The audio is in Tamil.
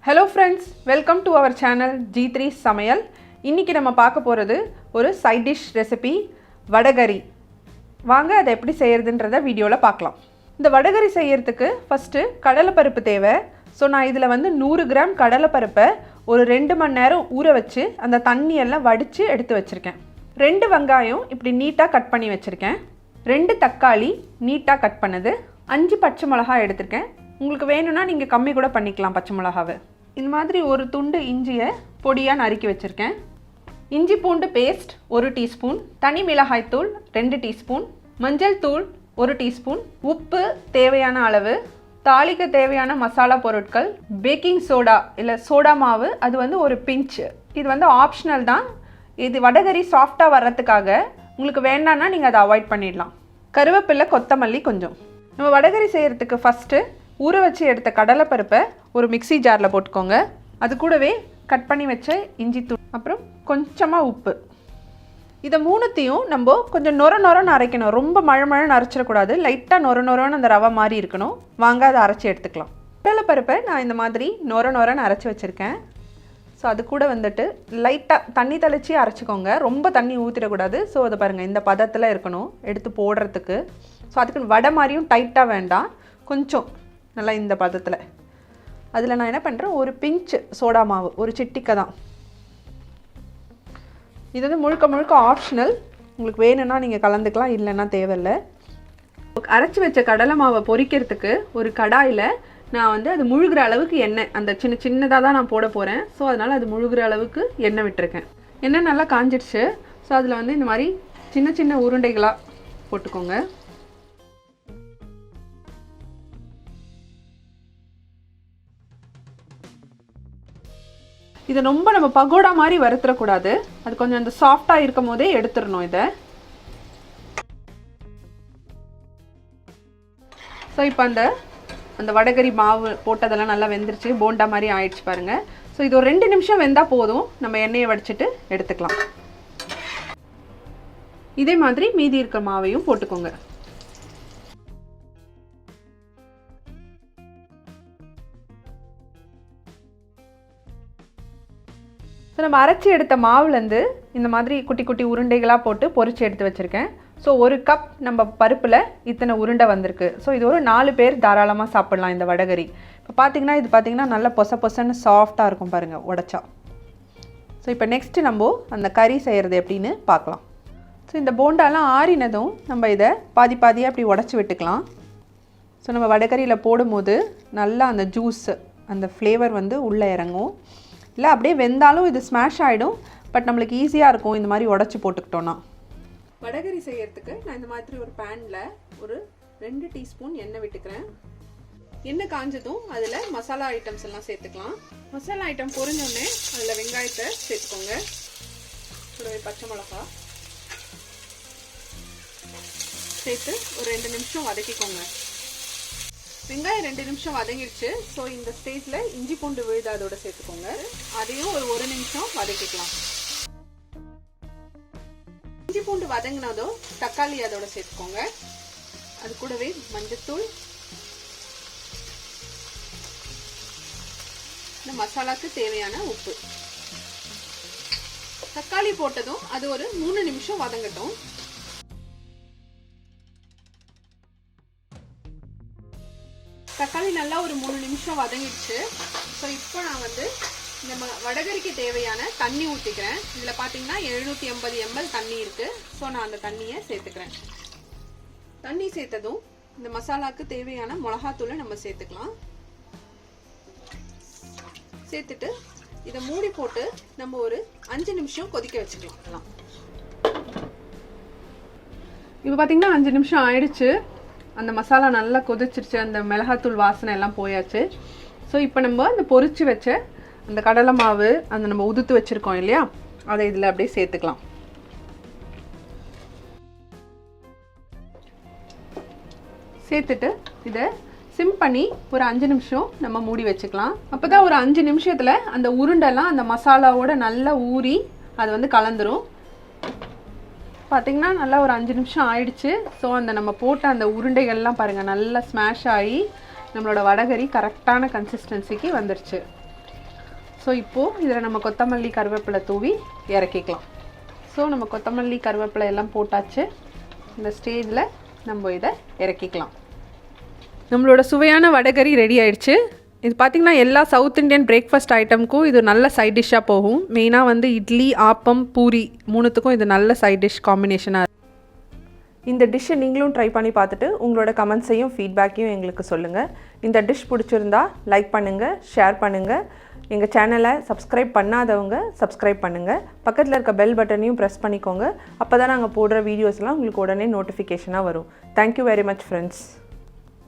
Hello friends, welcome to our channel G3 சமையல். இன்னைக்கு நம்ம பார்க்க போறது ஒரு side dish recipe வடகரி. வாங்க அதை எப்படி செய்யறதுன்றத வீடியோல பார்க்கலாம். இந்த வடகரி செய்யிறதுக்கு ஃபர்ஸ்ட் கடலைப்பருப்பு தேவை. சோ நான் இதுல வந்து 100 கிராம் கடலைப்பருப்பை ஒரு 2 மணி நேரம் ஊற வச்சு அந்த தண்ணி எல்லாம் வடிச்சு எடுத்து வச்சிருக்கேன். 2 வெங்காயம் இப்படி நீட்டா கட் பண்ணி வச்சிருக்கேன். 2 தக்காளி நீட்டா கட் பண்ணது. 5 பச்சை மிளகாய் எடுத்துர்க்கேன். உங்களுக்கு வேணும்னா நீங்க கம்மி கூட பண்ணிக்கலாம் பச்சை மிளகாவை. இந்த மாதிரி ஒரு துண்டு இஞ்சியை பொடியா நறுக்கி வச்சிருக்கேன். இஞ்சி பூண்டு பேஸ்ட் 1 டீஸ்பூன், தனி மிளகாய் தூள் 2 டீஸ்பூன், மஞ்சள் தூள் 1 டீஸ்பூன், உப்பு தேவையான அளவு, தாளிக்க தேவையான மசாலா பொருட்கள், பேக்கிங் சோடா இல்ல சோடா மாவு அது வந்து ஒரு பிஞ்ச். இது வந்து ஆப்ஷனல் தான். இது வடகரி சாஃப்ட்டா வரதுக்காக. உங்களுக்கு வேண்டாம்னா நீங்க அதை அவாய்ட் பண்ணிடலாம். கருவேப்பிலை கொத்தமல்லி கொஞ்சம். நம்ம வடகரி செய்யறதுக்கு ஃபர்ஸ்ட் ஊற வச்சு எடுத்த கடலைப்பருப்பை ஒரு மிக்ஸி ஜாரில் போட்டுக்கோங்க. அது கூடவே கட் பண்ணி வச்ச இஞ்சி தூள், அப்புறம் கொஞ்சமாக உப்பு. இதை மூணுத்தையும் நம்ம கொஞ்சம் நொரன்னு அரைக்கணும். ரொம்ப மழை அரைச்சிடக்கூடாது. லைட்டாக நொரன்னு அந்த ரவை மாதிரி இருக்கணும். வாங்க அதை அரைச்சி எடுத்துக்கலாம். கடலைப்பருப்பை நான் இந்த மாதிரி நொரன்னு அரைச்சி வச்சுருக்கேன். ஸோ அது கூட வந்துட்டு லைட்டாக தண்ணி தெளித்து அரைச்சிக்கோங்க. ரொம்ப தண்ணி ஊற்றிடக்கூடாது. ஸோ அதை பாருங்கள், இந்த பதத்தில் இருக்கணும் எடுத்து போடுறதுக்கு. ஸோ அதுக்கு வடை மாதிரியும் டைட்டாக வேண்டாம், கொஞ்சம் நல்லா இந்த பதத்தில். அதில் நான் என்ன பண்ணுறேன், ஒரு பிஞ்ச் சோடா மாவு, ஒரு சிட்டிக்கை தான். இது வந்து முழுக்க ஆப்ஷனல். உங்களுக்கு வேணும்னா நீங்கள் கலந்துக்கலாம், இல்லைன்னா தேவையில்லை. அரைச்சி வச்ச கடலை மாவை பொரிக்கிறதுக்கு ஒரு கடாயில் நான் வந்து அது முழுகிற அளவுக்கு எண்ணெய், அந்த சின்னதாக தான் நான் போட போகிறேன். ஸோ அதனால் அது முழுகிற அளவுக்கு எண்ணெய் விட்டுருக்கேன். எண்ணெய் நல்லா காஞ்சிடுச்சு. ஸோ அதில் வந்து இந்த மாதிரி சின்ன உருண்டைகளாக போட்டுக்கோங்க. இதை ரொம்ப நம்ம பகோடா மாதிரி வறுத்துறக்கூடாது. அது கொஞ்சம் அந்த சாஃப்டாக இருக்கும் போதே எடுத்துடணும் இதை. ஸோ இப்போ அந்த வடகரி மாவு போட்டதெல்லாம் நல்லா வெந்துருச்சு, போண்டா மாதிரி ஆயிடுச்சு பாருங்கள். ஸோ இது ஒரு 2 நிமிஷம் வெந்தால் போதும். நம்ம எண்ணெயை வடிச்சிட்டு எடுத்துக்கலாம். இதே மாதிரி மீதி இருக்கிற மாவையும் போட்டுக்கோங்க. ஸோ நம்ம அரைச்சி எடுத்த மாவுலேருந்து இந்த மாதிரி குட்டி உருண்டைகளாக போட்டு பொரிச்சு எடுத்து வச்சுருக்கேன். ஸோ 1 கப் நம்ம பருப்பில் இத்தனை உருண்டை வந்திருக்கு. ஸோ இது ஒரு 4 பேர் தாராளமாக சாப்பிட்லாம் இந்த வடகரி. இப்போ பார்த்தீங்கன்னா இது பார்த்தீங்கன்னா நல்லா பொசன்னு சாஃப்டாக இருக்கும் பாருங்கள் உடைச்சா. ஸோ இப்போ நெக்ஸ்ட்டு நம்ம அந்த கறி செய்கிறது எப்படின்னு பார்க்கலாம். ஸோ இந்த போண்டாலாம் ஆறினதும் நம்ம இதை பாதியாக அப்படி உடச்சி விட்டுக்கலாம். ஸோ நம்ம வடகரியில் போடும்போது நல்லா அந்த ஜூஸ், அந்த ஃப்ளேவர் வந்து உள்ளே இறங்கும். இல்லை அப்படியே வெந்தாலும் இது ஸ்மாஷ் ஆகிடும். பட் நம்மளுக்கு ஈஸியாக இருக்கும் இந்த மாதிரி உடச்சி போட்டுக்கிட்டோன்னா. வடகரி செய்யறதுக்கு நான் இந்த மாதிரி ஒரு பேனில் ஒரு 2 டீஸ்பூன் எண்ணெய் விட்டுக்கிறேன். எண்ணெய் காஞ்சதும் அதில் மசாலா ஐட்டம்ஸ் எல்லாம் சேர்த்துக்கலாம். மசாலா ஐட்டம் பொரிஞ்சோடனே அதில் வெங்காயத்தை சேர்த்துக்கோங்க. ஒரு பச்சை மிளகா சேர்த்து ஒரு 2 நிமிஷம் வதக்கிக்கோங்க. வெங்காயம் 2 நிமிஷம் வதங்கிடுச்சு. ஸோ இந்த ஸ்டேஜில் இஞ்சி பூண்டு விழுது அதோட சேர்த்துக்கோங்க. அதையும் ஒரு 1 நிமிஷம் வதக்கிக்கலாம். இஞ்சி பூண்டு வதங்கினதும் தக்காளி அதோட சேர்த்துக்கோங்க. அது கூடவே மஞ்சத்தூள், இந்த மசாலாக்கு தேவையான உப்பு. தக்காளி போட்டதும் அது ஒரு 3 நிமிஷம் வதங்கட்டும். தக்காளி நல்லா ஒரு 3 நிமிஷம் வதங்கிடுச்சு. ஸோ இப்போ நான் வந்து இந்த வடகரிக்கு தேவையான தண்ணி ஊற்றிக்கிறேன். இதில் பார்த்தீங்கன்னா 780 ml தண்ணி இருக்குது. ஸோ நான் அந்த தண்ணியை சேர்த்துக்கிறேன். தண்ணி சேர்த்ததும் இந்த மசாலாவுக்கு தேவையான மிளகாத்தூளை நம்ம சேர்த்துக்கலாம். சேர்த்துட்டு இதை மூடி போட்டு நம்ம ஒரு 5 நிமிஷம் கொதிக்க வச்சுக்கலாம். இப்போ பார்த்தீங்கன்னா 5 நிமிஷம் ஆயிடுச்சு. அந்த மசாலா நல்லா கொதிச்சிருச்சு, அந்த மிளகாத்தூள் வாசனை எல்லாம் போயாச்சு. ஸோ இப்போ நம்ம அந்த பொரிச்சு வச்ச அந்த கடலை மாவு, அந்த நம்ம உதுத்து வச்சுருக்கோம் இல்லையா, அதை இதில் அப்படியே சேர்த்துக்கலாம். சேர்த்துட்டு இதை சிம் பண்ணி ஒரு 5 நிமிஷம் நம்ம மூடி வச்சுக்கலாம். அப்போ தான் ஒரு 5 நிமிஷத்தில் அந்த உருண்டெல்லாம் அந்த மசாலாவோட நல்லா ஊறி அது வந்து கலந்துரும். பார்த்தீங்கன்னா நல்லா ஒரு 5 நிமிஷம் ஆயிடுச்சு. ஸோ அந்த நம்ம போட்ட அந்த உருண்டைகள்லாம் பாருங்கள் நல்லா ஸ்மாஷ் ஆகி நம்மளோட வடகரி கரெக்டான கன்சிஸ்டன்சிக்கு வந்துருச்சு. ஸோ இப்போது இதில் நம்ம கொத்தமல்லி கருவேப்பிலை தூவி இறக்கிக்கலாம். ஸோ நம்ம கொத்தமல்லி கருவேப்பிலை எல்லாம் போட்டாச்சு. இந்த ஸ்டேஜில் நம்ம இதை இறக்கிக்கலாம். நம்மளோட சுவையான வடகரி ரெடி ஆயிடுச்சு. இது பார்த்திங்கன்னா எல்லா சவுத் இண்டியன் பிரேக்ஃபாஸ்ட் ஐட்டமுக்கும் இது நல்ல சைட் டிஷ்ஷாக போகும். மெயினாக வந்து இட்லி, ஆப்பம், பூரி மூணுத்துக்கும் இது நல்ல சைட் டிஷ் காம்பினேஷனாக. இந்த டிஷ்ஷை நீங்களும் ட்ரை பண்ணி பார்த்துட்டு உங்களோட கமெண்ட்ஸையும் ஃபீட்பேக்கையும் எங்களுக்கு சொல்லுங்கள். இந்த டிஷ் பிடிச்சிருந்தா லைக் பண்ணுங்கள், ஷேர் பண்ணுங்கள். எங்கள் சேனலை சப்ஸ்கிரைப் பண்ணாதவங்க சப்ஸ்கிரைப் பண்ணுங்கள். பக்கத்தில் இருக்க பெல் பட்டனையும் ப்ரெஸ் பண்ணிக்கோங்க. அப்போ தான் நாங்கள் போடுற வீடியோஸ்லாம் உங்களுக்கு உடனே நோட்டிஃபிகேஷனாக வரும். Thank you very much friends.